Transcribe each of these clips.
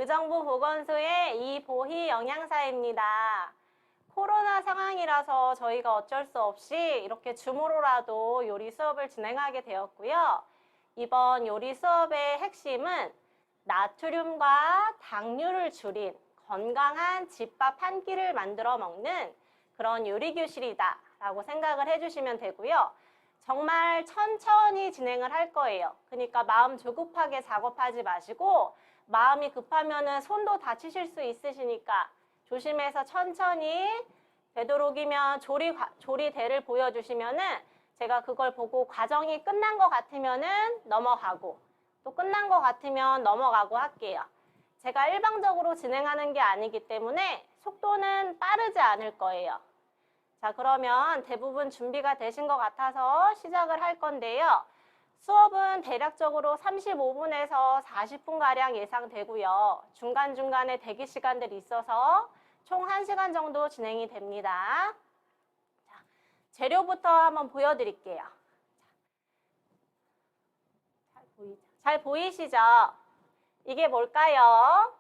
의정부 보건소의 이보희 영양사입니다. 코로나 상황이라서 저희가 어쩔 수 없이 이렇게 줌으로라도 요리 수업을 진행하게 되었고요. 이번 요리 수업의 핵심은 나트륨과 당류를 줄인 건강한 집밥 한 끼를 만들어 먹는 그런 요리 교실이다 라고 생각을 해주시면 되고요. 정말 천천히 진행을 할 거예요. 그러니까 마음 조급하게 작업하지 마시고 마음이 급하면은 손도 다치실 수 있으시니까 조심해서 천천히 되도록이면 조리대를 보여주시면은 제가 그걸 보고 과정이 끝난 것 같으면은 넘어가고 또 끝난 것 같으면 넘어가고 할게요. 제가 일방적으로 진행하는 게 아니기 때문에 속도는 빠르지 않을 거예요. 자, 그러면 대부분 준비가 되신 것 같아서 시작을 할 건데요. 수업은 대략적으로 35분에서 40분가량 예상되고요. 중간중간에 대기 시간들이 있어서 총 1시간 정도 진행이 됩니다. 자, 재료부터 한번 보여드릴게요. 잘 보이시죠? 이게 뭘까요?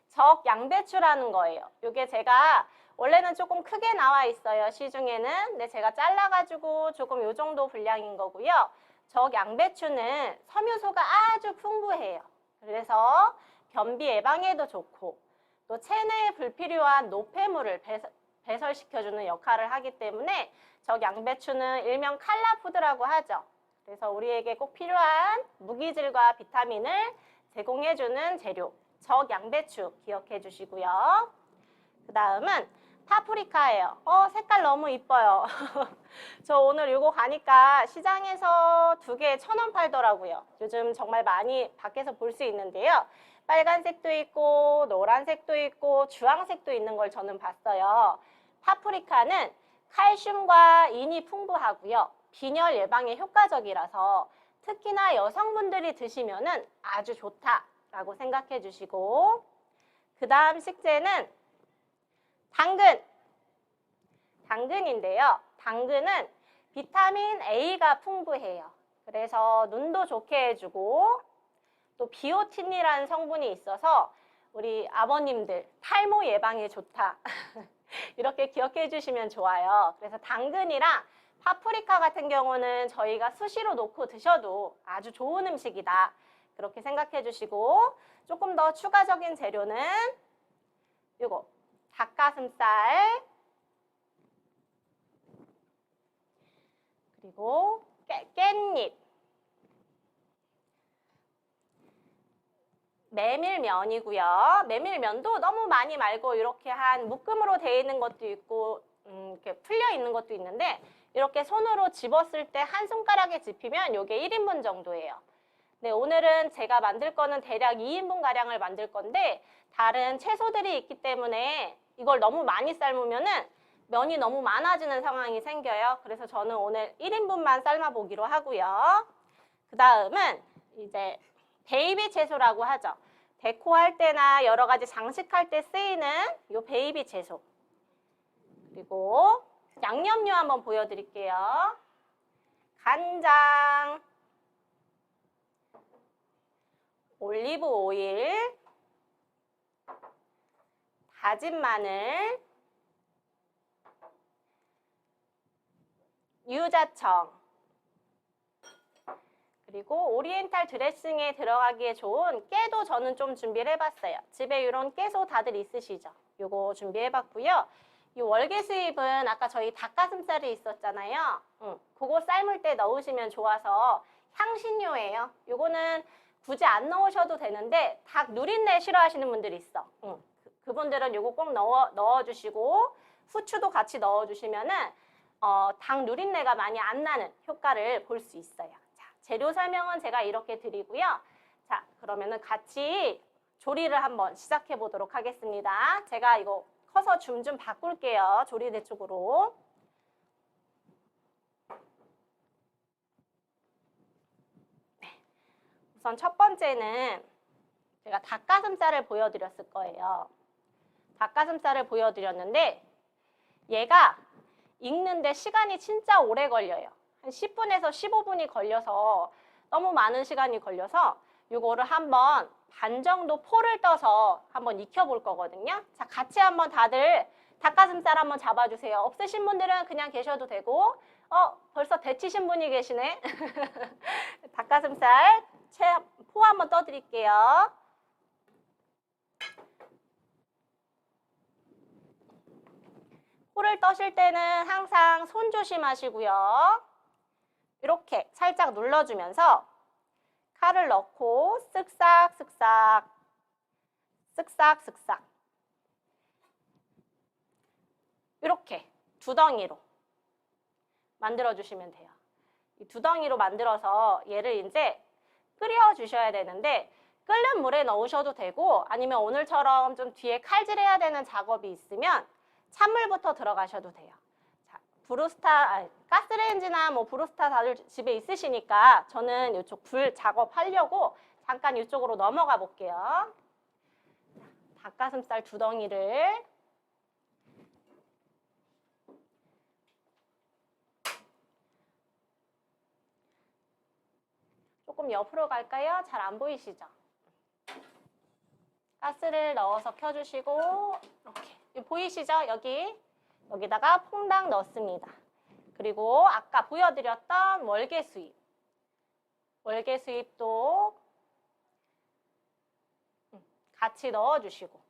적양배추라는 거예요. 이게 제가 원래는 조금 크게 나와 있어요. 시중에는. 근데 제가 잘라가지고 조금 요 정도 분량인 거고요. 적양배추는 섬유소가 아주 풍부해요. 그래서 변비 예방에도 좋고 또 체내에 불필요한 노폐물을 배설시켜주는 역할을 하기 때문에 적양배추는 일명 칼라푸드라고 하죠. 그래서 우리에게 꼭 필요한 무기질과 비타민을 제공해주는 재료 적양배추 기억해 주시고요. 그 다음은 파프리카예요. 색깔 너무 이뻐요. 저 오늘 이거 가니까 시장에서 2개에 1,000원 팔더라고요. 요즘 정말 많이 밖에서 볼 수 있는데요. 빨간색도 있고 노란색도 있고 주황색도 있는 걸 저는 봤어요. 파프리카는 칼슘과 인이 풍부하고요. 빈혈 예방에 효과적이라서 특히나 여성분들이 드시면은 아주 좋다라고 생각해 주시고, 그 다음 식재는 당근인데요. 당근은 비타민 A가 풍부해요. 그래서 눈도 좋게 해주고 또 비오틴이라는 성분이 있어서 우리 아버님들 탈모 예방에 좋다. 이렇게 기억해 주시면 좋아요. 그래서 당근이랑 파프리카 같은 경우는 저희가 수시로 놓고 드셔도 아주 좋은 음식이다. 그렇게 생각해 주시고, 조금 더 추가적인 재료는 이거 닭가슴살, 그리고 깻잎, 메밀면이고요. 메밀면도 너무 많이 말고 이렇게 한 묶음으로 되어 있는 것도 있고 이렇게 풀려 있는 것도 있는데, 이렇게 손으로 집었을 때 한 손가락에 집히면 이게 1인분 정도예요. 네, 오늘은 제가 만들 거는 대략 2인분 가량을 만들 건데 다른 채소들이 있기 때문에 이걸 너무 많이 삶으면은 면이 너무 많아지는 상황이 생겨요. 그래서 저는 오늘 1인분만 삶아 보기로 하고요. 그 다음은 이제 베이비 채소라고 하죠. 데코할 때나 여러 가지 장식할 때 쓰이는 이 베이비 채소. 그리고 양념류 한번 보여드릴게요. 간장, 올리브 오일, 다진 마늘, 유자청, 그리고 오리엔탈 드레싱에 들어가기에 좋은 깨도 저는 좀 준비를 해봤어요. 집에 이런 깨소 다들 있으시죠? 요거 준비해봤고요. 이 월계수잎은 아까 저희 닭가슴살이 있었잖아요. 그거 삶을 때 넣으시면 좋아서 향신료예요. 요거는 굳이 안 넣으셔도 되는데 닭 누린내 싫어하시는 분들이 있어. 그분들은 요거 꼭 넣어주시고 후추도 같이 넣어주시면은 닭 누린내가 많이 안 나는 효과를 볼 수 있어요. 자, 재료 설명은 제가 이렇게 드리고요. 자, 그러면은 같이 조리를 한번 시작해 보도록 하겠습니다. 제가 이거 커서 줌 좀 바꿀게요. 조리대 쪽으로. 네. 우선 첫 번째는 제가 닭가슴살을 보여드렸을 거예요. 닭가슴살을 보여드렸는데 얘가 익는데 시간이 진짜 오래 걸려요. 한 10분에서 15분이 걸려서 너무 많은 시간이 걸려서 요거를 한번 반 정도 포를 떠서 한번 익혀볼 거거든요. 자, 같이 한번 다들 닭가슴살 한번 잡아주세요. 없으신 분들은 그냥 계셔도 되고, 벌써 데치신 분이 계시네. 닭가슴살 포 한번 떠드릴게요. 포를 떠실 때는 항상 손 조심하시고요. 이렇게 살짝 눌러주면서 칼을 넣고 쓱싹 쓱싹 쓱싹 쓱싹 이렇게 두 덩이로 만들어주시면 돼요. 이 두 덩이로 만들어서 얘를 이제 끓여주셔야 되는데 끓는 물에 넣으셔도 되고 아니면 오늘처럼 좀 뒤에 칼질해야 되는 작업이 있으면 찬물부터 들어가셔도 돼요. 자, 가스레인지나 뭐 브루스타 다들 집에 있으시니까 저는 이쪽 불 작업하려고 잠깐 이쪽으로 넘어가 볼게요. 닭가슴살 두 덩이를 조금 옆으로 갈까요? 잘 안 보이시죠? 가스를 넣어서 켜주시고 이렇게 보이시죠? 여기다가 퐁당 넣습니다. 그리고 아까 보여드렸던 월계수잎도 같이 넣어주시고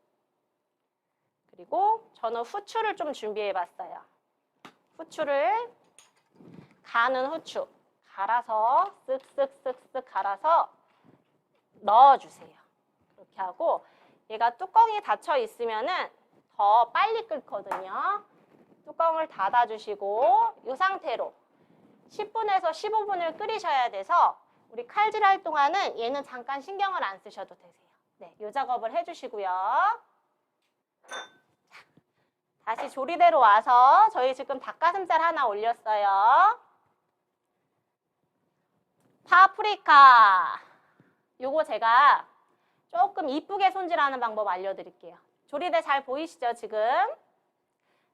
그리고 저는 후추를 좀 준비해봤어요. 후추를 가는 후추 갈아서 쓱쓱쓱쓱 갈아서 넣어주세요. 이렇게 하고 얘가 뚜껑이 닫혀 있으면은 더 빨리 끓거든요. 뚜껑을 닫아주시고 이 상태로 10분에서 15분을 끓이셔야 돼서 우리 칼질할 동안은 얘는 잠깐 신경을 안 쓰셔도 되세요. 네, 이 작업을 해주시고요. 다시 조리대로 와서 저희 지금 닭가슴살 하나 올렸어요. 파프리카. 요거 제가 조금 이쁘게 손질하는 방법 알려드릴게요. 조리대 잘 보이시죠, 지금?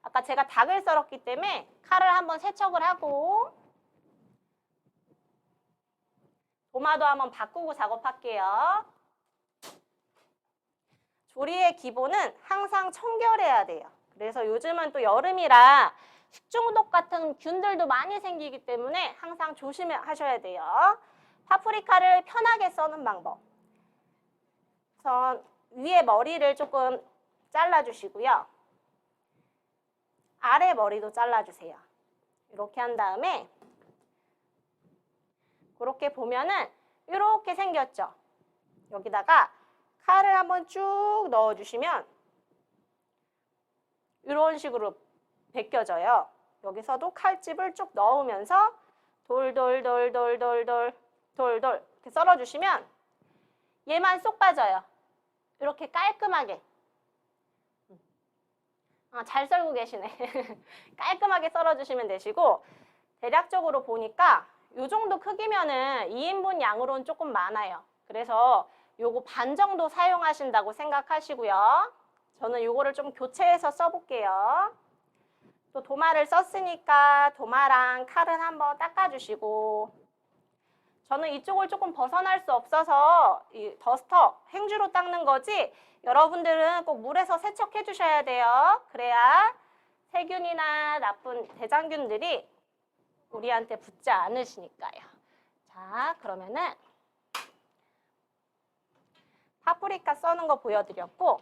아까 제가 닭을 썰었기 때문에 칼을 한번 세척을 하고 도마도 한번 바꾸고 작업할게요. 조리의 기본은 항상 청결해야 돼요. 그래서 요즘은 또 여름이라 식중독 같은 균들도 많이 생기기 때문에 항상 조심하셔야 돼요. 파프리카를 편하게 써는 방법. 우선 위에 머리를 조금 잘라주시고요. 아래 머리도 잘라주세요. 이렇게 한 다음에 그렇게 보면은 이렇게 생겼죠. 여기다가 칼을 한번 쭉 넣어주시면 이런 식으로 벗겨져요. 여기서도 칼집을 쭉 넣으면서 돌돌돌돌돌돌 이렇게 썰어주시면 얘만 쏙 빠져요. 이렇게 깔끔하게. 잘 썰고 계시네. 깔끔하게 썰어주시면 되시고 대략적으로 보니까 이 정도 크기면은 2인분 양으로는 조금 많아요. 그래서 요거 반 정도 사용하신다고 생각하시고요. 저는 요거를 좀 교체해서 써볼게요. 또 도마를 썼으니까 도마랑 칼은 한번 닦아주시고 저는 이쪽을 조금 벗어날 수 없어서 이 더스터, 행주로 닦는 거지 여러분들은 꼭 물에서 세척해 주셔야 돼요. 그래야 세균이나 나쁜 대장균들이 우리한테 붙지 않으시니까요. 자, 그러면은 파프리카 써는 거 보여드렸고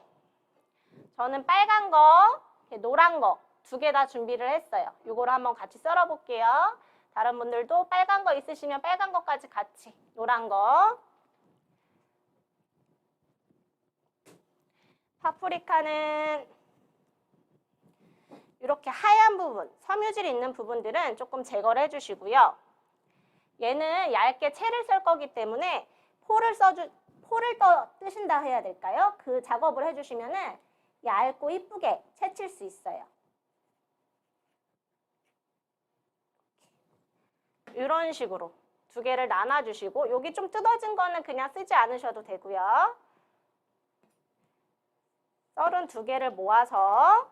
저는 빨간 거, 노란 거 두 개 다 준비를 했어요. 이거를 한번 같이 썰어 볼게요. 다른 분들도 빨간 거 있으시면 빨간 거까지 같이, 노란 거. 파프리카는 이렇게 하얀 부분, 섬유질 있는 부분들은 조금 제거를 해주시고요. 얘는 얇게 채를 썰 거기 때문에 포를 뜨신다 해야 될까요? 그 작업을 해주시면은 얇고 이쁘게 채칠 수 있어요. 이런 식으로 두 개를 나눠주시고 여기 좀 뜯어진 거는 그냥 쓰지 않으셔도 되고요. 썰은 두 개를 모아서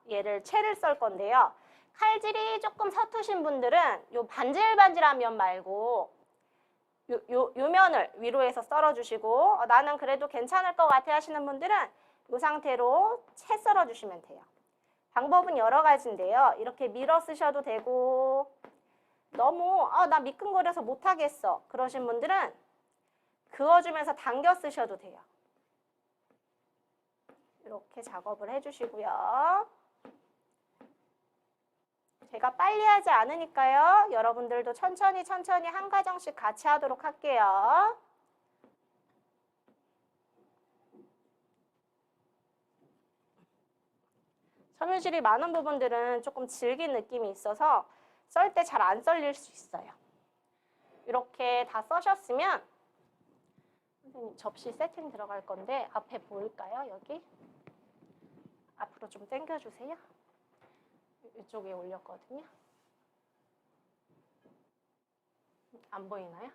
얘를 채를 썰 건데요. 칼질이 조금 서투신 분들은 요 반질반질한 면 말고 요 면을 위로 해서 썰어주시고 나는 그래도 괜찮을 것 같아 하시는 분들은 이 상태로 채 썰어주시면 돼요. 방법은 여러 가지인데요. 이렇게 밀어 쓰셔도 되고 너무 나 미끈거려서 못하겠어 그러신 분들은 그어주면서 당겨 쓰셔도 돼요. 이렇게 작업을 해주시고요. 제가 빨리 하지 않으니까요. 여러분들도 천천히 한 과정씩 같이 하도록 할게요. 섬유질이 많은 부분들은 조금 질긴 느낌이 있어서 썰 때 잘 안 썰릴 수 있어요. 이렇게 다 써셨으면 선생님 접시 세팅 들어갈 건데 앞에 보일까요? 여기? 앞으로 좀 당겨주세요. 이쪽에 올렸거든요. 안 보이나요?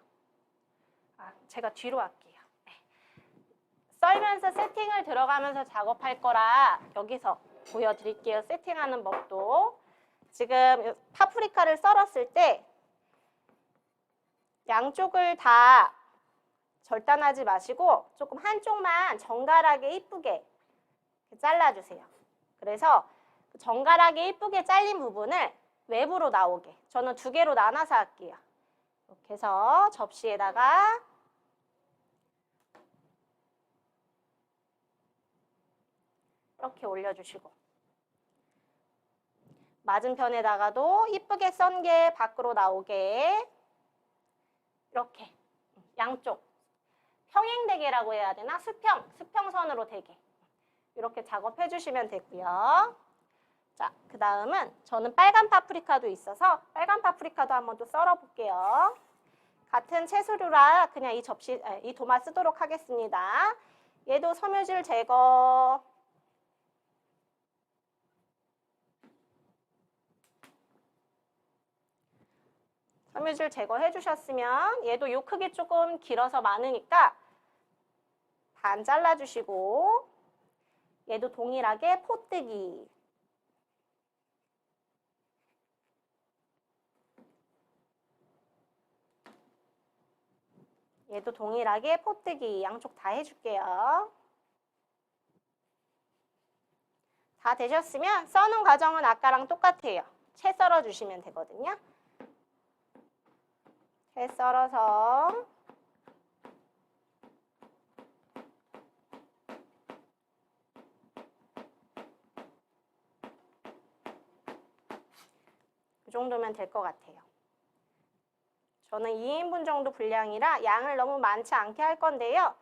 제가 뒤로 할게요. 네. 썰면서 세팅을 들어가면서 작업할 거라 여기서 보여드릴게요. 세팅하는 법도. 지금 파프리카를 썰었을 때 양쪽을 다 절단하지 마시고 조금 한쪽만 정갈하게 이쁘게 잘라주세요. 그래서 정갈하게 이쁘게 잘린 부분을 외부로 나오게 저는 2개로 나눠서 할게요. 이렇게 해서 접시에다가 이렇게 올려주시고 맞은편에다가도 이쁘게 썬 게 밖으로 나오게 이렇게 양쪽 평행대게라고 해야 되나? 수평선으로 대게 이렇게 작업해 주시면 되고요. 자, 그 다음은 저는 빨간 파프리카도 있어서 빨간 파프리카도 한번 또 썰어 볼게요. 같은 채소류라 그냥 이 도마 쓰도록 하겠습니다. 얘도 섬유질 제거. 섬유질 제거해 주셨으면 얘도 요 크기 조금 길어서 많으니까 반 잘라주시고 얘도 동일하게 포뜨기. 얘도 동일하게 포뜨기 양쪽 다 해줄게요. 다 되셨으면 써는 과정은 아까랑 똑같아요. 채 썰어주시면 되거든요. 채 썰어서 이 정도면 될 것 같아요. 저는 2인분 정도 분량이라 양을 너무 많지 않게 할 건데요.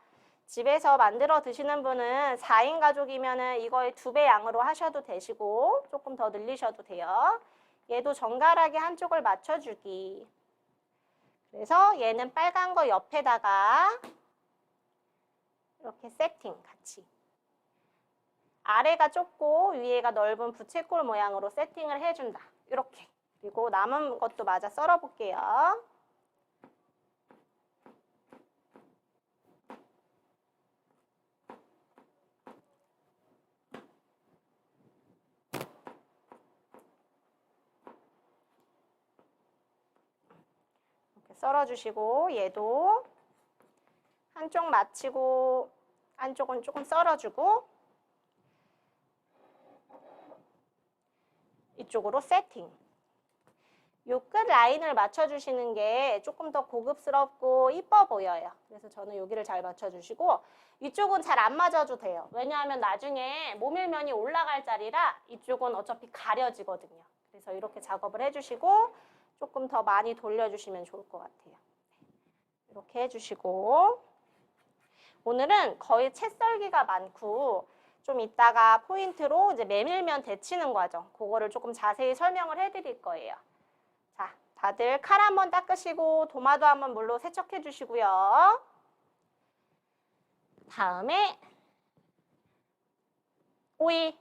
집에서 만들어 드시는 분은 4인 가족이면 이거의 2배 양으로 하셔도 되시고 조금 더 늘리셔도 돼요. 얘도 정갈하게 한쪽을 맞춰주기. 그래서 얘는 빨간 거 옆에다가 이렇게 세팅 같이. 아래가 좁고 위에가 넓은 부채꼴 모양으로 세팅을 해준다. 이렇게. 그리고 남은 것도 마저 썰어 볼게요. 이렇게 썰어주시고 얘도 한쪽 마치고 한쪽은 조금 썰어주고 이쪽으로 세팅. 요 끝 라인을 맞춰주시는 게 조금 더 고급스럽고 이뻐 보여요. 그래서 저는 여기를 잘 맞춰주시고 이쪽은 잘 안 맞아도 돼요. 왜냐하면 나중에 모밀면이 올라갈 자리라 이쪽은 어차피 가려지거든요. 그래서 이렇게 작업을 해주시고 조금 더 많이 돌려주시면 좋을 것 같아요. 이렇게 해주시고 오늘은 거의 채 썰기가 많고 좀 이따가 포인트로 이제 메밀면 데치는 과정 그거를 조금 자세히 설명을 해드릴 거예요. 자, 다들 칼 한번 닦으시고 도마도 한번 물로 세척해 주시고요. 다음에 오이.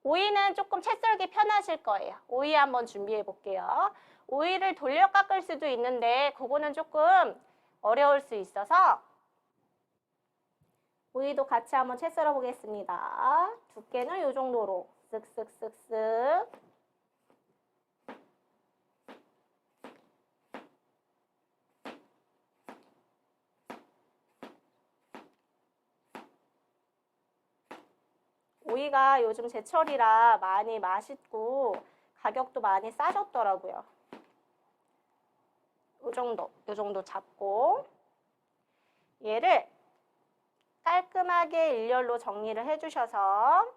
오이는 조금 채 썰기 편하실 거예요. 오이 한번 준비해 볼게요. 오이를 돌려 깎을 수도 있는데 그거는 조금 어려울 수 있어서 오이도 같이 한번 채 썰어 보겠습니다. 두께는 이 정도로 쓱쓱쓱쓱. 오이가 요즘 제철이라 많이 맛있고 가격도 많이 싸졌더라고요. 요 정도 잡고 얘를 깔끔하게 일렬로 정리를 해주셔서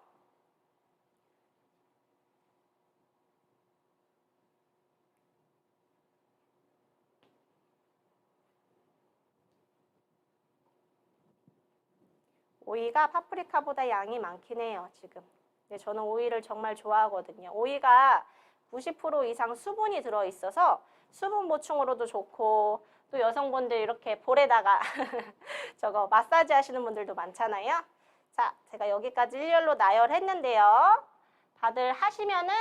오이가 파프리카보다 양이 많긴 해요, 지금. 근데 저는 오이를 정말 좋아하거든요. 오이가 90% 이상 수분이 들어있어서 수분 보충으로도 좋고 또 여성분들 이렇게 볼에다가 저거 마사지 하시는 분들도 많잖아요. 자, 제가 여기까지 일렬로 나열했는데요. 다들 하시면은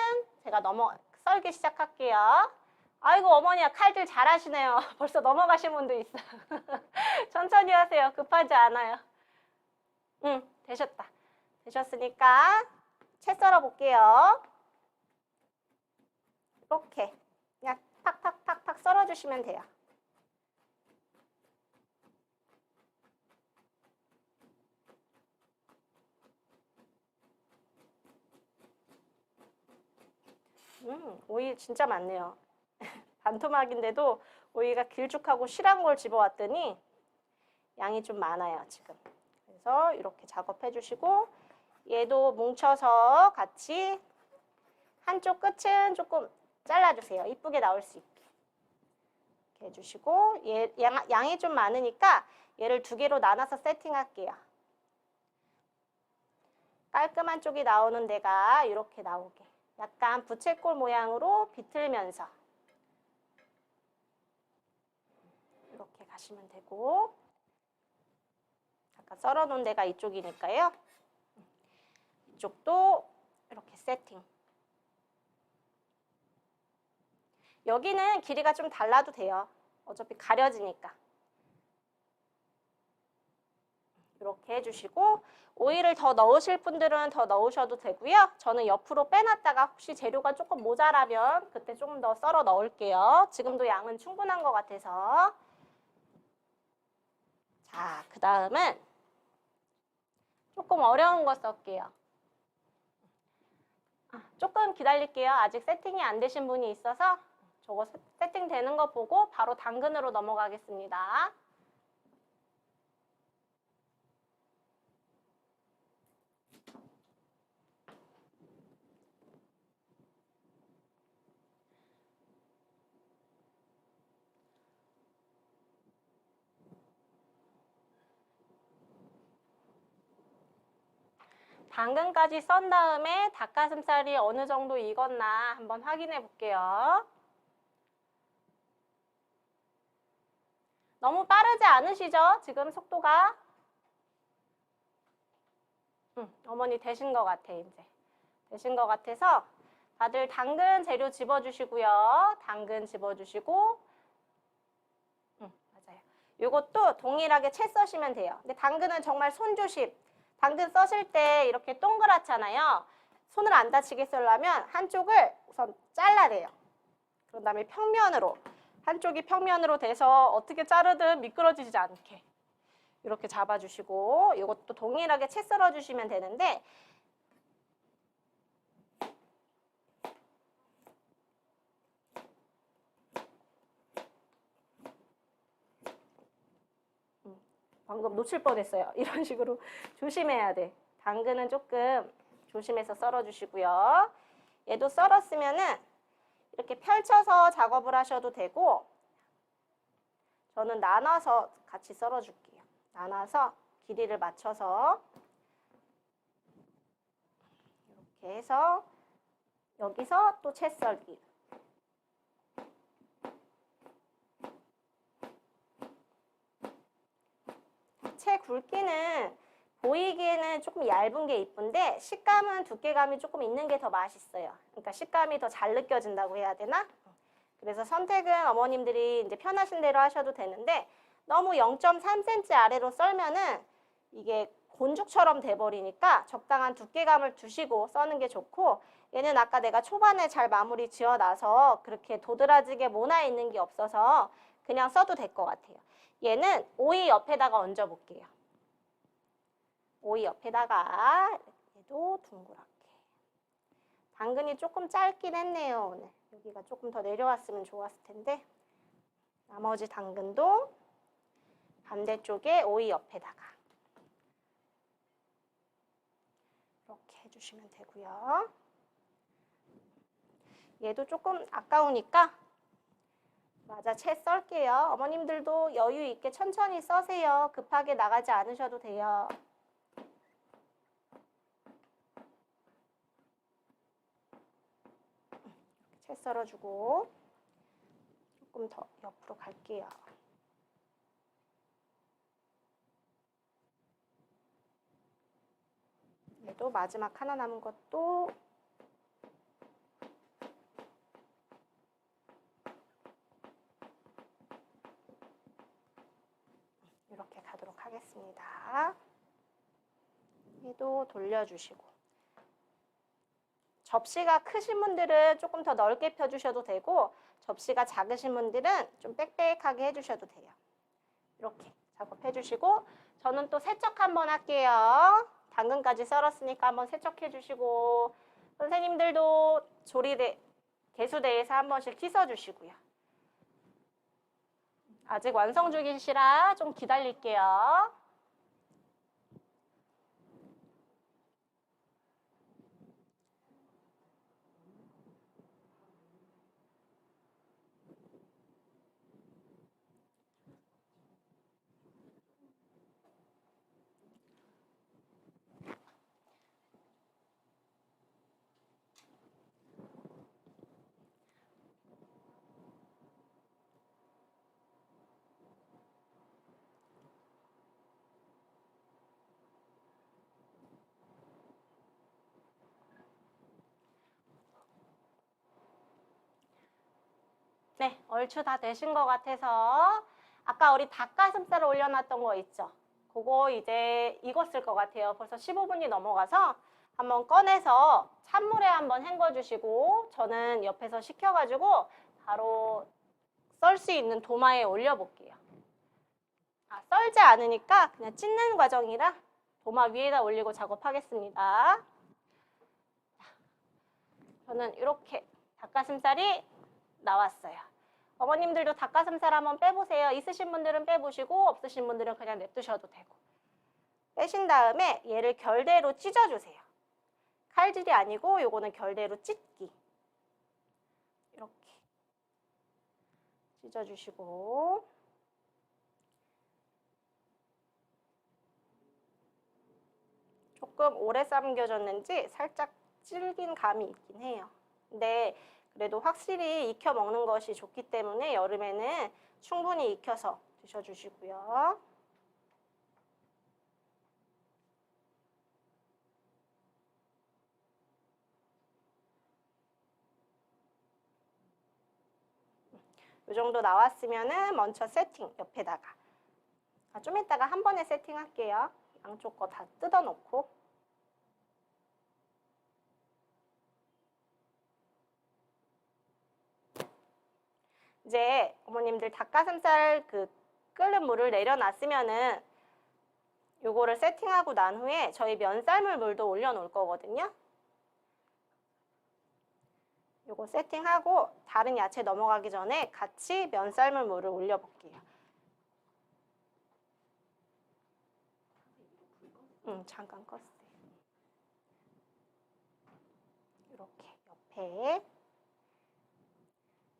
제가 썰기 시작할게요. 아이고 어머니야 칼질 잘하시네요. 벌써 넘어가신 분도 있어. 천천히 하세요. 급하지 않아요. 되셨다. 되셨으니까 채 썰어 볼게요. 이렇게 그냥 팍팍팍팍 썰어 주시면 돼요. 오이 진짜 많네요. 반토막인데도 오이가 길쭉하고 실한 걸 집어왔더니 양이 좀 많아요, 지금. 그래서 이렇게 작업해 주시고 얘도 뭉쳐서 같이 한쪽 끝은 조금 잘라주세요. 이쁘게 나올 수 있게. 이렇게 해주시고 양이 좀 많으니까 얘를 2개로 나눠서 세팅할게요. 깔끔한 쪽이 나오는 데가 이렇게 나오게. 약간 부채꼴 모양으로 비틀면서 이렇게 가시면 되고 아까 썰어 놓은 데가 이쪽이니까요. 이쪽도 이렇게 세팅. 여기는 길이가 좀 달라도 돼요. 어차피 가려지니까. 이렇게 해주시고 오이를 더 넣으실 분들은 더 넣으셔도 되고요. 저는 옆으로 빼놨다가 혹시 재료가 조금 모자라면 그때 조금 더 썰어 넣을게요. 지금도 양은 충분한 것 같아서. 자, 그 다음은 조금 어려운 거 쓸게요. 조금 기다릴게요. 아직 세팅이 안 되신 분이 있어서 저거 세팅되는 거 보고 바로 당근으로 넘어가겠습니다. 당근까지 썬 다음에 닭가슴살이 어느 정도 익었나 한번 확인해 볼게요. 너무 빠르지 않으시죠? 지금 속도가? 어머니 되신 것 같아, 이제. 되신 것 같아서 다들 당근 재료 집어주시고요. 당근 집어주시고 맞아요. 이것도 동일하게 채 써시면 돼요. 근데 당근은 정말 손조심. 당근 써실 때 이렇게 동그랗잖아요. 손을 안 다치게 쓰려면 한쪽을 우선 잘라내요. 그런 다음에 평면으로. 한쪽이 평면으로 돼서 어떻게 자르든 미끄러지지 않게 이렇게 잡아주시고 이것도 동일하게 채 썰어주시면 되는데 방금 놓칠 뻔했어요. 이런 식으로 조심해야 돼. 당근은 조금 조심해서 썰어주시고요. 얘도 썰었으면은 이렇게 펼쳐서 작업을 하셔도 되고 저는 나눠서 같이 썰어줄게요. 나눠서 길이를 맞춰서 이렇게 해서 여기서 또 채 썰기. 채 굵기는 보이기에는 조금 얇은 게 이쁜데 식감은 두께감이 조금 있는 게 더 맛있어요. 그러니까 식감이 더 잘 느껴진다고 해야 되나? 그래서 선택은 어머님들이 이제 편하신 대로 하셔도 되는데 너무 0.3cm 아래로 썰면은 이게 곤죽처럼 돼버리니까 적당한 두께감을 두시고 써는 게 좋고 얘는 아까 내가 초반에 잘 마무리 지어놔서 그렇게 도드라지게 모나 있는 게 없어서 그냥 써도 될 것 같아요. 얘는 오이 옆에다가 얹어 볼게요. 오이 옆에다가 얘도 둥그랗게. 당근이 조금 짧긴 했네요, 오늘. 여기가 조금 더 내려왔으면 좋았을 텐데. 나머지 당근도 반대쪽에 오이 옆에다가 이렇게 해주시면 되고요. 얘도 조금 아까우니까 맞아 채 썰게요. 어머님들도 여유 있게 천천히 써세요. 급하게 나가지 않으셔도 돼요. 채 썰어주고 조금 더 옆으로 갈게요. 얘도 마지막 하나 남은 것도 이렇게 가도록 하겠습니다. 얘도 돌려주시고 접시가 크신 분들은 조금 더 넓게 펴주셔도 되고 접시가 작으신 분들은 좀 빽빽하게 해주셔도 돼요. 이렇게 작업해주시고 저는 또 세척 한번 할게요. 당근까지 썰었으니까 한번 세척해주시고 선생님들도 조리대, 개수대에서 한 번씩 씻어주시고요. 아직 완성 중이시라 좀 기다릴게요. 네, 얼추 다 되신 것 같아서 아까 우리 닭가슴살 올려놨던 거 있죠? 그거 이제 익었을 것 같아요. 벌써 15분이 넘어가서 한번 꺼내서 찬물에 한번 헹궈주시고 저는 옆에서 식혀가지고 바로 썰 수 있는 도마에 올려볼게요. 썰지 않으니까 그냥 찢는 과정이라 도마 위에다 올리고 작업하겠습니다. 저는 이렇게 닭가슴살이 나왔어요. 어머님들도 닭가슴살 한번 빼보세요. 있으신 분들은 빼보시고 없으신 분들은 그냥 냅두셔도 되고. 빼신 다음에 얘를 결대로 찢어주세요. 칼질이 아니고 요거는 결대로 찢기. 이렇게 찢어주시고 조금 오래 삶겨졌는지 살짝 질긴 감이 있긴 해요. 근데 그래도 확실히 익혀 먹는 것이 좋기 때문에 여름에는 충분히 익혀서 드셔주시고요. 이 정도 나왔으면은 먼저 세팅 옆에다가 좀 이따가 한 번에 세팅할게요. 양쪽 거 다 뜯어놓고 이제 어머님들 닭가슴살 그 끓는 물을 내려놨으면은 요거를 세팅하고 난 후에 저희 면 삶을 물도 올려놓을 거거든요. 요거 세팅하고 다른 야채 넘어가기 전에 같이 면 삶을 물을 올려볼게요. 잠깐 껐어요. 이렇게 옆에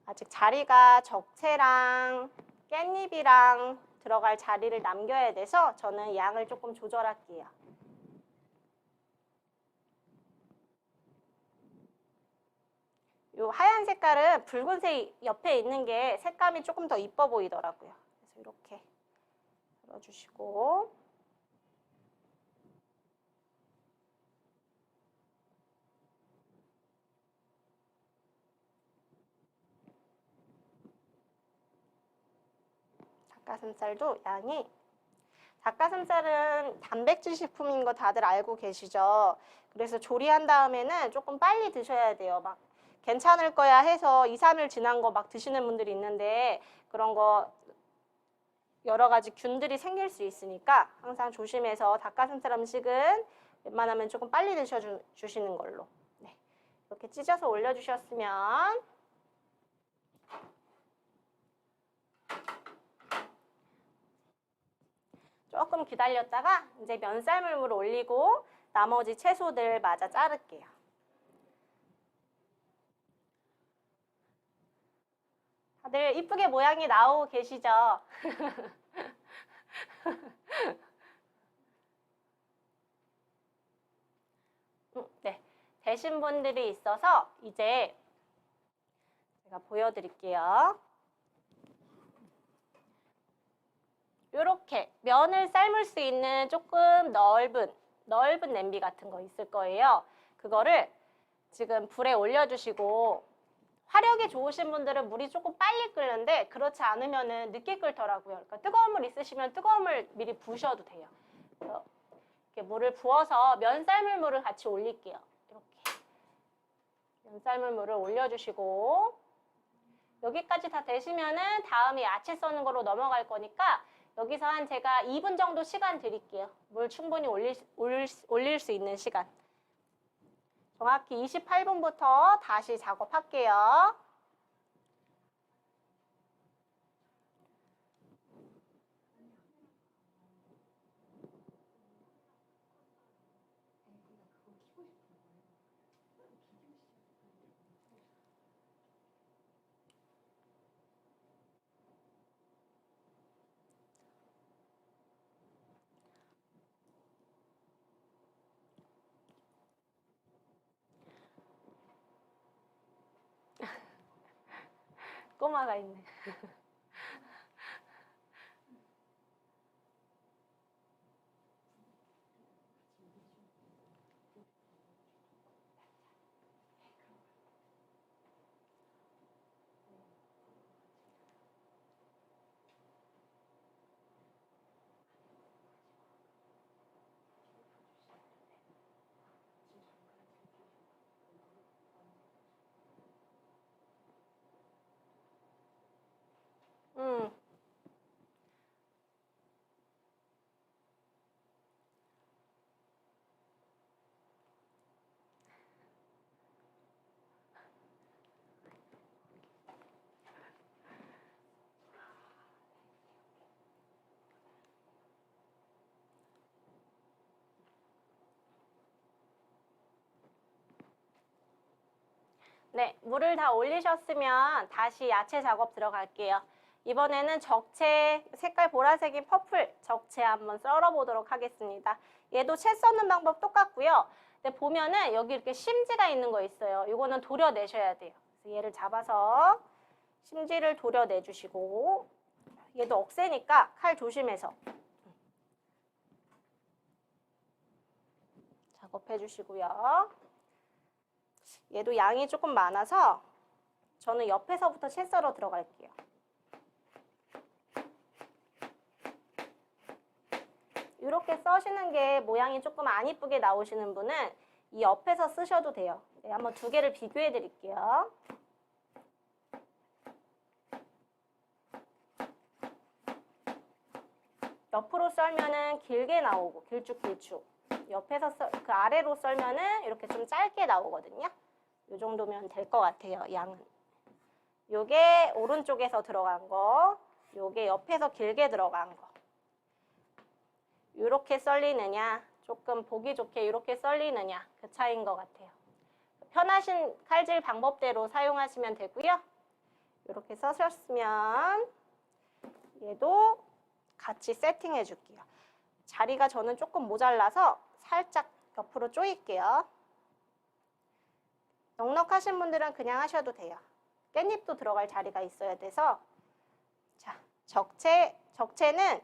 아직 자리가 적채랑 깻잎이랑 들어갈 자리를 남겨야 돼서 저는 양을 조금 조절할게요. 요 하얀 색깔은 붉은색 옆에 있는 게 색감이 조금 더 이뻐 보이더라고요. 그래서 이렇게 열어주시고 닭가슴살도 양이 닭가슴살은 단백질 식품인 거 다들 알고 계시죠? 그래서 조리한 다음에는 조금 빨리 드셔야 돼요. 막 괜찮을 거야 해서 2, 3일 지난 거 막 드시는 분들이 있는데 그런 거 여러 가지 균들이 생길 수 있으니까 항상 조심해서 닭가슴살 음식은 웬만하면 조금 빨리 드셔주시는 걸로. 네. 이렇게 찢어서 올려주셨으면 조금 기다렸다가 이제 면쌀물을 올리고 나머지 채소들 마저 자를게요. 다들 이쁘게 모양이 나오고 계시죠? 네, 되신 분들이 있어서 이제 제가 보여드릴게요. 이렇게 면을 삶을 수 있는 조금 넓은 냄비 같은 거 있을 거예요. 그거를 지금 불에 올려주시고, 화력이 좋으신 분들은 물이 조금 빨리 끓는데 그렇지 않으면은 늦게 끓더라고요. 그러니까 뜨거운 물 있으시면 뜨거운 물 미리 부으셔도 돼요. 이렇게 물을 부어서 면 삶을 물을 같이 올릴게요. 이렇게 면 삶을 물을 올려주시고, 여기까지 다 되시면은 다음에 야채 써는 거로 넘어갈 거니까 여기서 한 제가 2분 정도 시간 드릴게요. 물 충분히 올릴 수 있는 시간. 정확히 28분부터 다시 작업할게요. 꼬마가 있네. 음. 네, 물을 다 올리셨으면 다시 야채 작업 들어갈게요. 이번에는 적채, 색깔 보라색인 퍼플 적채 한번 썰어보도록 하겠습니다. 얘도 채 써는 방법 똑같고요. 근데 보면은 여기 이렇게 심지가 있는 거 있어요. 이거는 도려내셔야 돼요. 그래서 얘를 잡아서 심지를 도려내주시고, 얘도 억세니까 칼 조심해서 작업해 주시고요. 얘도 양이 조금 많아서 저는 옆에서부터 채 썰어 들어갈게요. 이렇게 써시는 게 모양이 조금 안 이쁘게 나오시는 분은 이 옆에서 쓰셔도 돼요. 네, 한번 두 개를 비교해 드릴게요. 옆으로 썰면은 길게 나오고 길쭉길쭉, 옆에서 그 아래로 썰면은 이렇게 좀 짧게 나오거든요. 이 정도면 될 것 같아요, 양은. 요게 오른쪽에서 들어간 거, 요게 옆에서 길게 들어간 거. 이렇게 썰리느냐, 조금 보기 좋게 이렇게 썰리느냐, 그 차이인 것 같아요. 편하신 칼질 방법대로 사용하시면 되고요. 이렇게 써셨으면 얘도 같이 세팅해 줄게요. 자리가 저는 조금 모자라서 살짝 옆으로 조일게요. 넉넉하신 분들은 그냥 하셔도 돼요. 깻잎도 들어갈 자리가 있어야 돼서. 자, 적채는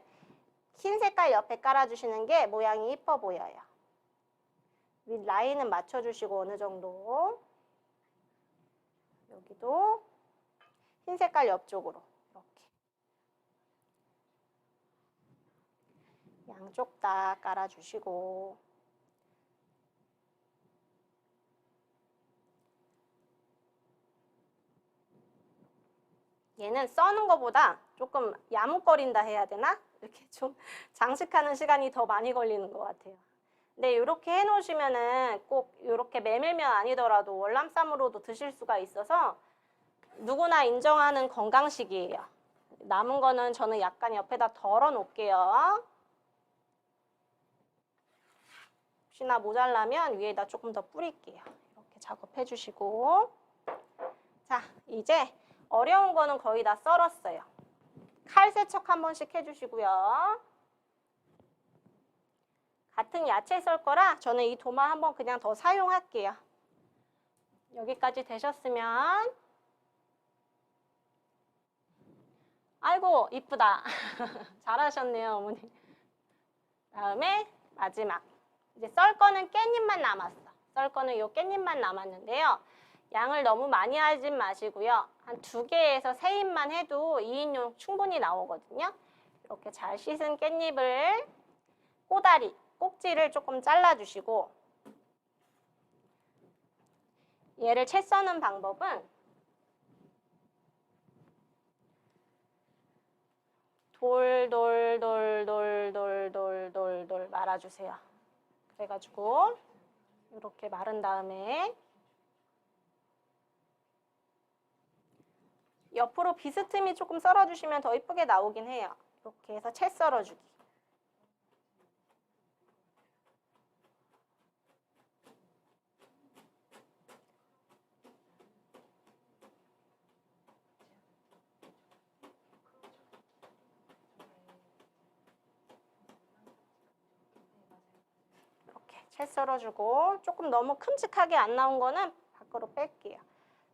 흰 색깔 옆에 깔아주시는 게 모양이 이뻐 보여요. 윗 라인은 맞춰주시고 어느 정도. 여기도 흰 색깔 옆쪽으로 이렇게 양쪽 다 깔아주시고, 얘는 써는 것보다 조금 야묵거린다 해야 되나? 이렇게 좀 장식하는 시간이 더 많이 걸리는 것 같아요. 네, 이렇게 해놓으시면은 꼭 이렇게 메밀면 아니더라도 월남쌈으로도 드실 수가 있어서 누구나 인정하는 건강식이에요. 남은 거는 저는 약간 옆에다 덜어 놓을게요. 혹시나 모자라면 위에다 조금 더 뿌릴게요. 이렇게 작업해 주시고. 자, 이제 어려운 거는 거의 다 썰었어요. 칼 세척 한 번씩 해주시고요. 같은 야채 썰 거라 저는 이 도마 한번 그냥 더 사용할게요. 여기까지 되셨으면 아이고 이쁘다. 잘하셨네요 어머니. 다음에 마지막 이제 썰 거는 깻잎만 남았어. 썰 거는 요 깻잎만 남았는데요. 양을 너무 많이 하진 마시고요. 한 2개에서 3입만 해도 2인용 충분히 나오거든요. 이렇게 잘 씻은 깻잎을 꼬다리, 꼭지를 조금 잘라주시고 얘를 채 써는 방법은 돌 말아주세요. 그래가지고 이렇게 마른 다음에 옆으로 비스듬히 조금 썰어주시면 더 이쁘게 나오긴 해요. 이렇게 해서 채 썰어주기. 이렇게 채 썰어주고 조금 너무 큼직하게 안 나온 거는 밖으로 뺄게요.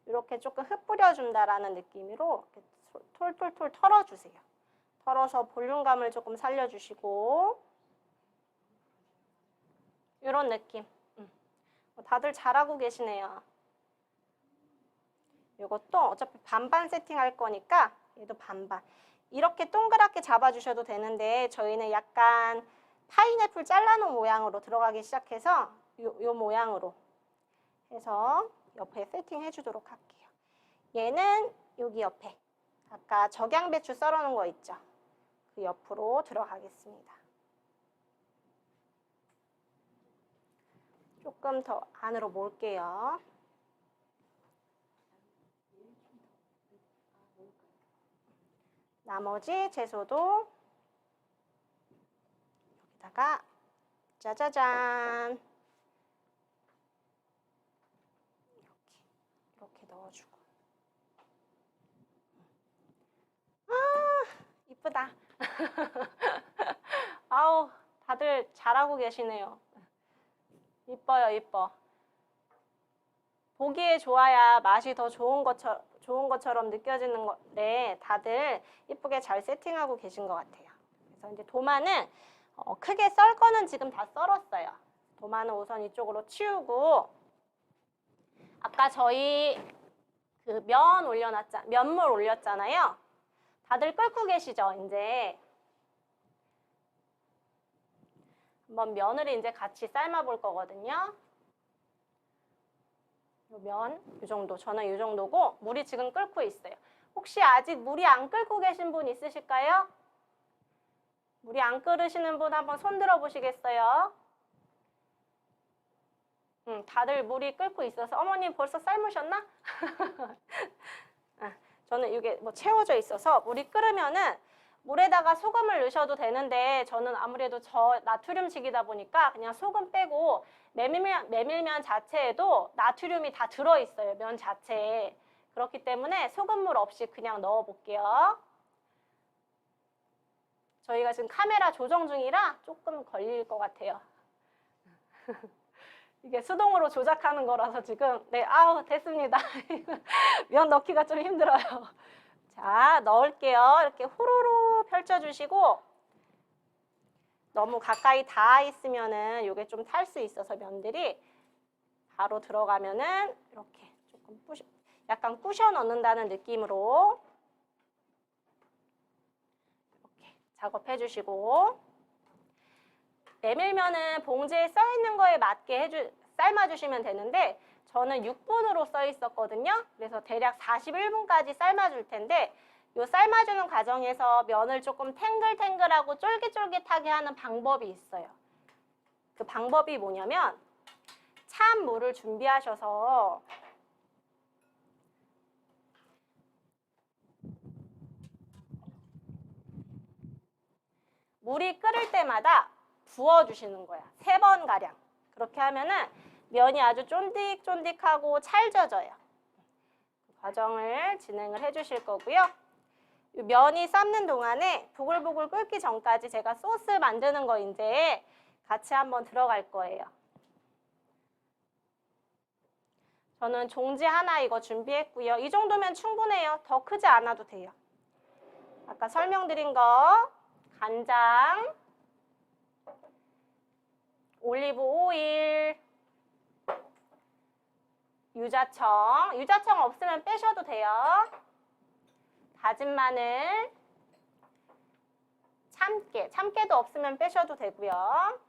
이렇게 조금 흩뿌려준다라는 느낌으로 이렇게 톨톨톨 털어주세요. 털어서 볼륨감을 조금 살려주시고 이런 느낌. 다들 잘하고 계시네요. 이것도 어차피 반반 세팅할 거니까 얘도 반반. 이렇게 동그랗게 잡아주셔도 되는데 저희는 약간 파인애플 잘라놓은 모양으로 들어가기 시작해서 요 모양으로 해서 옆에 세팅해 주도록 할게요. 얘는 여기 옆에 아까 적양배추 썰어놓은 거 있죠? 그 옆으로 들어가겠습니다. 조금 더 안으로 몰게요. 나머지 채소도 여기다가 짜자잔 이렇게 넣어주고 이쁘다. 아우 다들 잘하고 계시네요. 이뻐요 이뻐. 보기에 좋아야 맛이 더 좋은 것처럼 느껴지는 건데 다들 이쁘게 잘 세팅하고 계신 것 같아요. 그래서 이제 도마는 크게 썰 거는 지금 다 썰었어요. 도마는 우선 이쪽으로 치우고 아까 저희 그 면물 올렸잖아요. 다들 끓고 계시죠? 이제 한번 면을 이제 같이 삶아 볼 거거든요. 면, 이 정도. 저는 이 정도고 물이 지금 끓고 있어요. 혹시 아직 물이 안 끓고 계신 분 있으실까요? 물이 안 끓으시는 분 한번 손 들어 보시겠어요? 다들 물이 끓고 있어서 어머님 벌써 삶으셨나? 저는 이게 뭐 채워져 있어서 물이 끓으면은 물에다가 소금을 넣으셔도 되는데 저는 아무래도 나트륨식이다 보니까 그냥 소금 빼고 메밀면 자체에도 나트륨이 다 들어있어요. 면 자체에. 그렇기 때문에 소금물 없이 그냥 넣어 볼게요. 저희가 지금 카메라 조정 중이라 조금 걸릴 것 같아요. 이게 수동으로 조작하는 거라서 지금 네, 아우 됐습니다. 면 넣기가 좀 힘들어요. 자, 넣을게요. 이렇게 후루루 펼쳐주시고 너무 가까이 닿아 있으면은 이게 좀 탈 수 있어서 면들이 바로 들어가면은 이렇게 조금 약간 부셔 넣는다는 느낌으로 이렇게 작업해 주시고 메밀면은 봉지에 써 있는 거에 맞게 삶아주시면 되는데 저는 6분으로 써 있었거든요. 그래서 대략 41분까지 삶아줄 텐데 이 삶아주는 과정에서 면을 조금 탱글탱글하고 쫄깃쫄깃하게 하는 방법이 있어요. 그 방법이 뭐냐면 찬물을 준비하셔서 물이 끓을 때마다 부어주시는 거야. 3번가량. 그렇게 하면은 면이 아주 쫀득쫀득하고 찰져져요. 그 과정을 진행을 해주실 거고요. 면이 삶는 동안에 보글보글 끓기 전까지 제가 소스 만드는 거 이제 같이 한번 들어갈 거예요. 저는 종지 하나 이거 준비했고요. 이 정도면 충분해요. 더 크지 않아도 돼요. 아까 설명드린 거 간장, 올리브 오일, 유자청 없으면 빼셔도 돼요. 다진 마늘, 참깨도 없으면 빼셔도 되고요.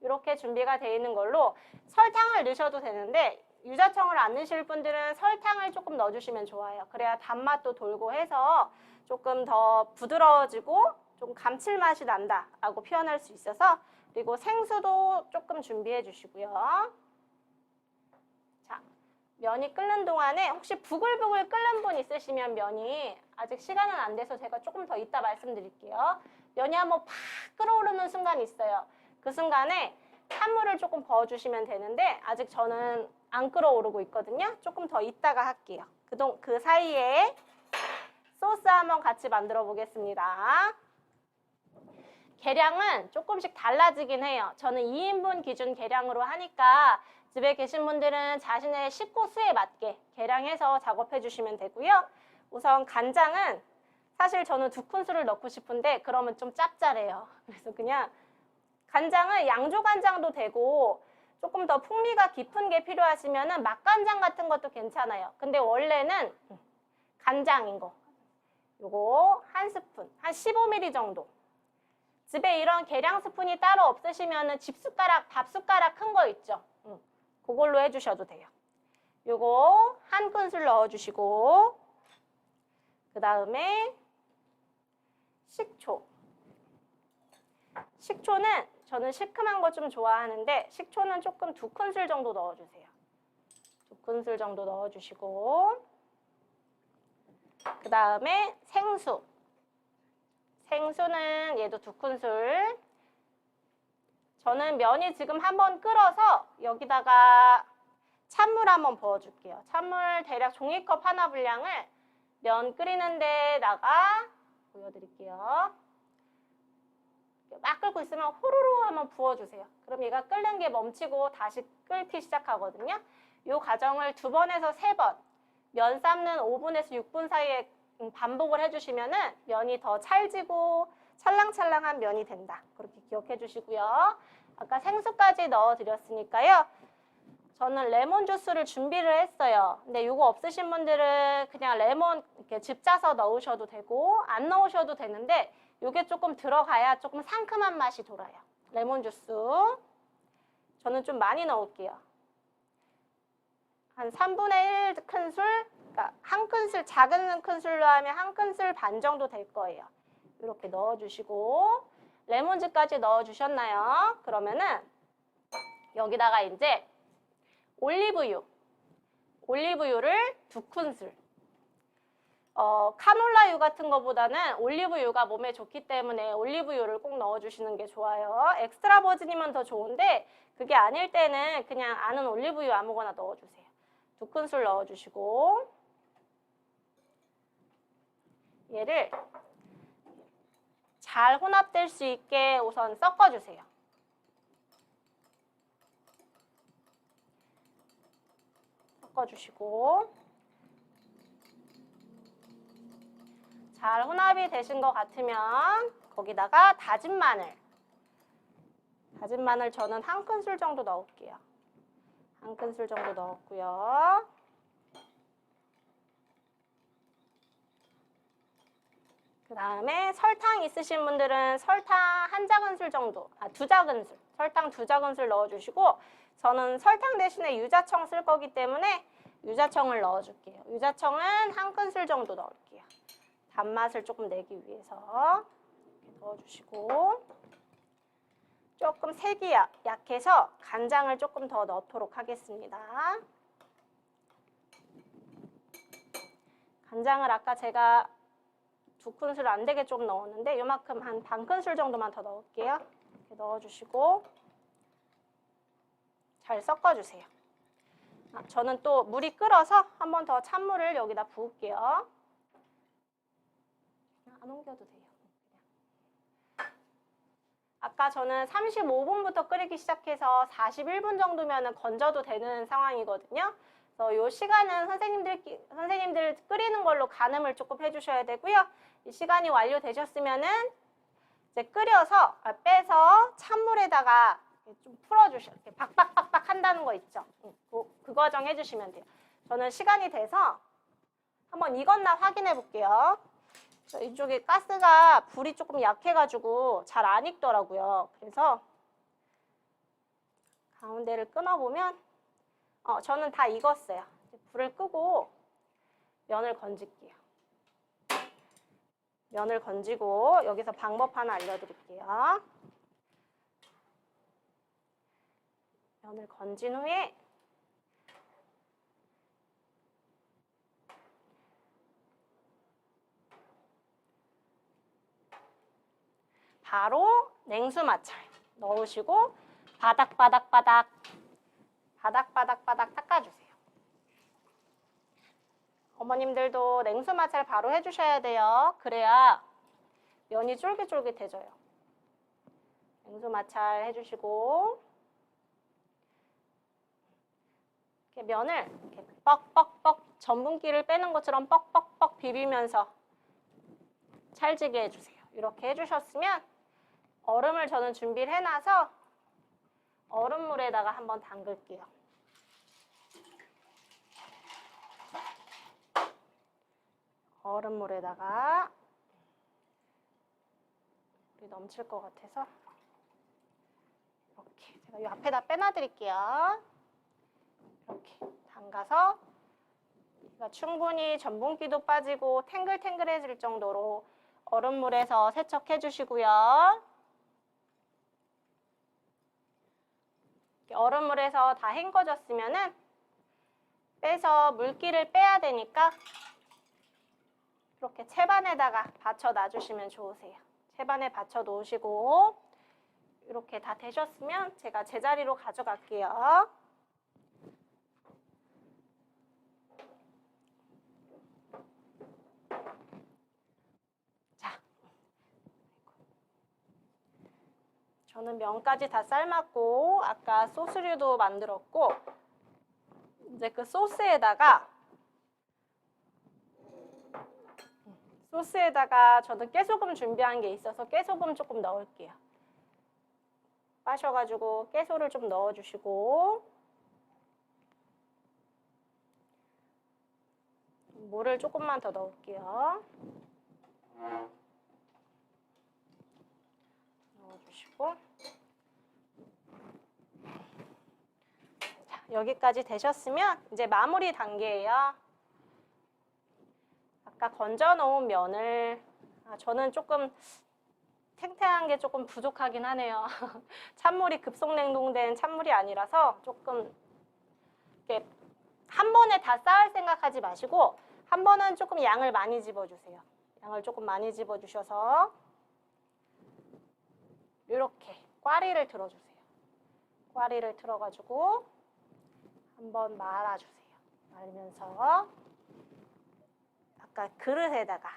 이렇게 준비가 되어 있는 걸로 설탕을 넣으셔도 되는데 유자청을 안 넣으실 분들은 설탕을 조금 넣어주시면 좋아요. 그래야 단맛도 돌고 해서 조금 더 부드러워지고 좀 감칠맛이 난다라고 표현할 수 있어서 그리고 생수도 조금 준비해 주시고요. 자, 면이 끓는 동안에 혹시 부글부글 끓는 분 있으시면 면이 아직 시간은 안 돼서 제가 조금 더 이따 말씀드릴게요. 면이 한번 팍 끓어오르는 순간이 있어요. 그 순간에 찬물을 조금 부어주시면 되는데 아직 저는 안 끓어오르고 있거든요. 조금 더 이따가 할게요. 그 사이에 소스 한번 같이 만들어 보겠습니다. 계량은 조금씩 달라지긴 해요. 저는 2인분 기준 계량으로 하니까 집에 계신 분들은 자신의 식구 수에 맞게 계량해서 작업해 주시면 되고요. 우선 간장은 사실 저는 2큰술을 넣고 싶은데 그러면 좀 짭짤해요. 그래서 그냥 간장은 양조간장도 되고 조금 더 풍미가 깊은 게 필요하시면 맛간장 같은 것도 괜찮아요. 근데 원래는 간장인 거. 요거 한 스푼, 한 15ml 정도. 집에 이런 계량 스푼이 따로 없으시면 집숟가락, 밥숟가락 큰 거 있죠? 그걸로 해주셔도 돼요. 요거 한 큰술 넣어주시고 그 다음에 식초는 저는 시큼한 거 좀 좋아하는데 식초는 조금 2큰술 정도 넣어주세요. 2큰술 정도 넣어주시고 그 다음에 생수는 얘도 2큰술. 저는 면이 지금 한번 끓어서 여기다가 찬물 한번 부어줄게요. 찬물 대략 종이컵 하나 분량을 면 끓이는 데다가 보여드릴게요. 막 끓고 있으면 호로로 한번 부어주세요. 그럼 얘가 끓는 게 멈추고 다시 끓기 시작하거든요. 이 과정을 2번에서 3번, 면 삶는 5분에서 6분 사이에 반복을 해주시면 면이 더 찰지고 찰랑찰랑한 면이 된다. 그렇게 기억해 주시고요. 아까 생수까지 넣어드렸으니까요. 저는 레몬 주스를 준비를 했어요. 근데 이거 없으신 분들은 그냥 레몬 이렇게 즙 짜서 넣으셔도 되고 안 넣으셔도 되는데 이게 조금 들어가야 조금 상큼한 맛이 돌아요. 레몬 주스. 저는 좀 많이 넣을게요. 한 3분의 1 큰술, 그러니까 한 큰술, 작은 큰술로 하면 한 큰술 반 정도 될 거예요. 이렇게 넣어주시고 레몬즙까지 넣어주셨나요? 그러면은 여기다가 이제 올리브유를 2큰술. 카놀라유 같은 거보다는 올리브유가 몸에 좋기 때문에 올리브유를 꼭 넣어주시는 게 좋아요. 엑스트라 버진이면 더 좋은데 그게 아닐 때는 그냥 아는 올리브유 아무거나 넣어주세요. 2큰술 넣어주시고 얘를 잘 혼합될 수 있게 우선 섞어주세요. 섞어주시고 잘 혼합이 되신 것 같으면 거기다가 다진 마늘 저는 한 큰술 정도 넣을게요. 한 큰술 정도 넣었고요. 그 다음에 설탕 있으신 분들은 설탕 한 작은술 정도, 2작은술, 설탕 2작은술 넣어주시고 저는 설탕 대신에 유자청 쓸 거기 때문에 유자청을 넣어줄게요. 유자청은 한 큰술 정도 넣을게요. 단맛을 조금 내기 위해서 이렇게 넣어주시고 조금 색이 약해서 간장을 조금 더 넣도록 하겠습니다. 간장을 아까 제가 2큰술 안 되게 좀 넣었는데 요만큼 한 반 큰술 정도만 더 넣을게요. 이렇게 넣어주시고 잘 섞어주세요. 저는 또 물이 끓어서 한 번 더 찬물을 여기다 부을게요. 안 옮겨도 돼요. 아까 저는 35분부터 끓이기 시작해서 41분 정도면 건져도 되는 상황이거든요. 그래서 이 시간은 선생님들 끓이는 걸로 가늠을 조금 해주셔야 되고요. 이 시간이 완료되셨으면은 이제 끓여서 빼서 찬물에다가 좀 풀어주셔. 이렇게 박박박박 한다는 거 있죠. 그 과정 해주시면 돼요. 저는 시간이 돼서 한번 익었나 확인해 볼게요. 이쪽에 가스가 불이 조금 약해가지고 잘 안 익더라고요. 그래서 가운데를 끊어보면 저는 다 익었어요. 이제 불을 끄고 면을 건질게요. 면을 건지고 여기서 방법 하나 알려드릴게요. 면을 건진 후에 바로 냉수 마찰 넣으시고 바닥바닥바닥 닦아주세요. 어머님들도 냉수 마찰 바로 해주셔야 돼요. 그래야 면이 쫄깃쫄깃해져요. 냉수 마찰 해주시고 이렇게 면을 이렇게 뻑뻑뻑 전분기를 빼는 것처럼 뻑뻑뻑 비비면서 찰지게 해주세요. 이렇게 해주셨으면 얼음을 저는 준비를 해놔서 얼음물에다가 한번 담글게요. 얼음물에다가 물이 넘칠 것 같아서 이렇게 제가 이 앞에다 빼놔드릴게요. 이렇게 담가서 충분히 전분기도 빠지고 탱글탱글해질 정도로 얼음물에서 세척해 주시고요. 얼음물에서 다 헹궈졌으면은 빼서 물기를 빼야 되니까 이렇게 채반에다가 받쳐 놔주시면 좋으세요. 채반에 받쳐 놓으시고 이렇게 다 되셨으면 제가 제자리로 가져갈게요. 자, 저는 면까지 다 삶았고 아까 소스류도 만들었고 이제 그 소스에다가 저는 깨소금 준비한 게 있어서 깨소금 조금 넣을게요. 빠셔가지고 깨소를 좀 넣어주시고 물을 조금만 더 넣을게요. 넣어주시고 자, 여기까지 되셨으면 이제 마무리 단계예요. 아까 건져 놓은 면을 저는 조금 탱탱한 게 조금 부족하긴 하네요. 찬물이 급속냉동된 찬물이 아니라서 조금 이렇게 한 번에 다 쌓을 생각하지 마시고 한 번은 조금 양을 많이 집어주세요. 양을 조금 많이 집어주셔서 이렇게 꽈리를 들어주세요. 꽈리를 들어가지고 한번 말아주세요. 말면서 아까 그릇에다가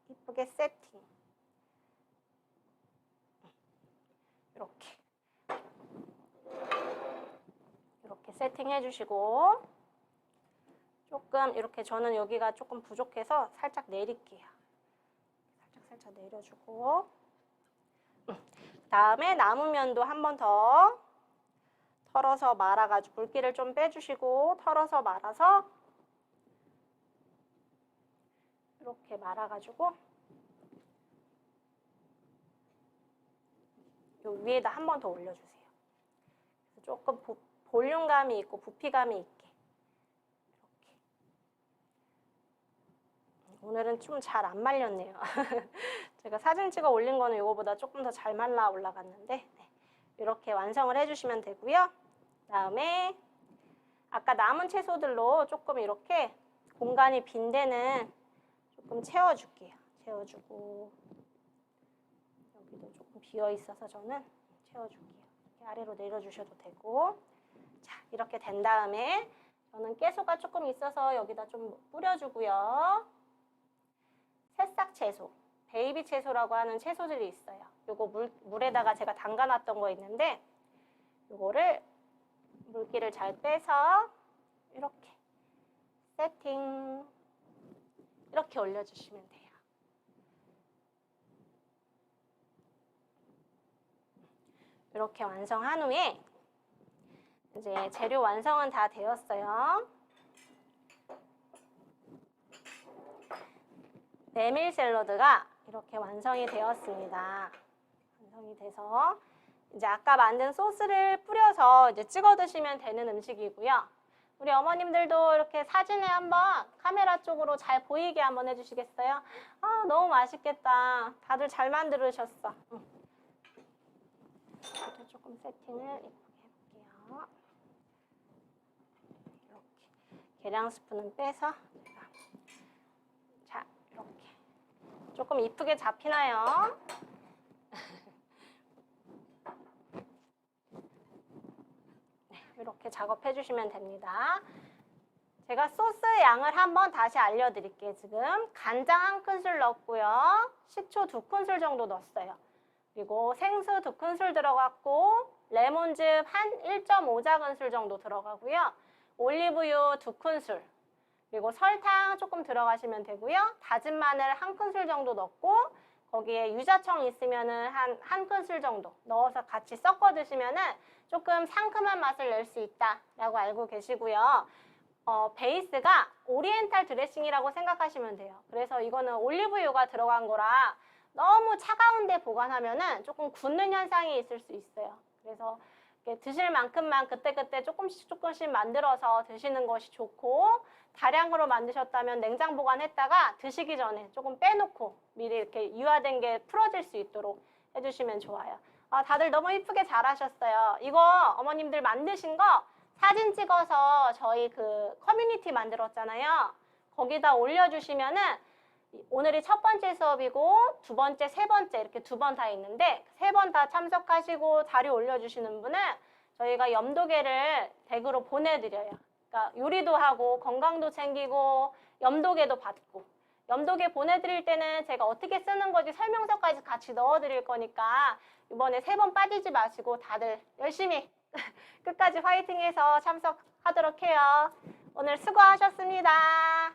이쁘게 세팅. 이렇게 세팅해 주시고 조금 이렇게 저는 여기가 조금 부족해서 살짝 내릴게요. 살짝 내려주고 다음에 남은 면도 한 번 더 털어서 말아가지고 물기를 좀 빼주시고 털어서 말아서 이렇게 말아가지고 요 위에다 한 번 더 올려주세요. 조금 볼륨감이 있고 부피감이 있게 이렇게. 오늘은 좀 잘 안 말렸네요. 제가 사진 찍어 올린 거는 이거보다 조금 더 잘 말라 올라갔는데 네. 이렇게 완성을 해주시면 되고요. 그다음에 아까 남은 채소들로 조금 이렇게 공간이 빈 데는 조금 채워줄게요. 채워주고 여기도 조금 비어 있어서 저는 채워줄게요. 이렇게 아래로 내려주셔도 되고 자 이렇게 된 다음에 저는 깨소가 조금 있어서 여기다 좀 뿌려주고요. 새싹 채소, 베이비 채소라고 하는 채소들이 있어요. 요거 물에다가 제가 담가놨던 거 있는데 요거를 물기를 잘 빼서 이렇게 세팅 이렇게 올려주시면 돼요. 이렇게 완성한 후에 이제 재료 완성은 다 되었어요. 메밀 샐러드가 이렇게 완성이 되었습니다. 완성이 돼서 이제 아까 만든 소스를 뿌려서 이제 찍어 드시면 되는 음식이고요. 우리 어머님들도 이렇게 사진에 한번 카메라 쪽으로 잘 보이게 한번 해주시겠어요? 아, 너무 맛있겠다. 다들 잘 만들으셨어. 이것도 조금 세팅을 예쁘게 해볼게요. 이렇게 계량 스푼은 빼서 자 이렇게 조금 이쁘게 잡히나요? 이렇게 작업해 주시면 됩니다. 제가 소스 양을 한번 다시 알려드릴게요. 지금 간장 1큰술 넣었고요. 식초 2큰술 정도 넣었어요. 그리고 생수 2큰술 들어갔고 레몬즙 한 1.5작은술 정도 들어가고요. 올리브유 2큰술 그리고 설탕 조금 들어가시면 되고요. 다진 마늘 1큰술 정도 넣고 거기에 유자청 있으면은 한 큰술 정도 넣어서 같이 섞어 드시면은 조금 상큼한 맛을 낼 수 있다라고 알고 계시고요. 베이스가 오리엔탈 드레싱이라고 생각하시면 돼요. 그래서 이거는 올리브유가 들어간 거라 너무 차가운 데 보관하면은 조금 굳는 현상이 있을 수 있어요. 그래서 드실 만큼만 그때그때 조금씩 만들어서 드시는 것이 좋고 다량으로 만드셨다면 냉장 보관했다가 드시기 전에 조금 빼놓고 미리 이렇게 유화된 게 풀어질 수 있도록 해주시면 좋아요. 다들 너무 이쁘게 잘하셨어요. 이거 어머님들 만드신 거 사진 찍어서 저희 그 커뮤니티 만들었잖아요. 거기다 올려주시면은 오늘이 첫 번째 수업이고 두 번째, 세 번째 이렇게 2번 다 있는데 3번 다 참석하시고 자료 올려주시는 분은 저희가 염도계를 댁으로 보내드려요. 그러니까 요리도 하고 건강도 챙기고 염도계도 받고 염도계 보내드릴 때는 제가 어떻게 쓰는 거지 설명서까지 같이 넣어드릴 거니까 이번에 3번 빠지지 마시고 다들 열심히 끝까지 화이팅해서 참석하도록 해요. 오늘 수고하셨습니다.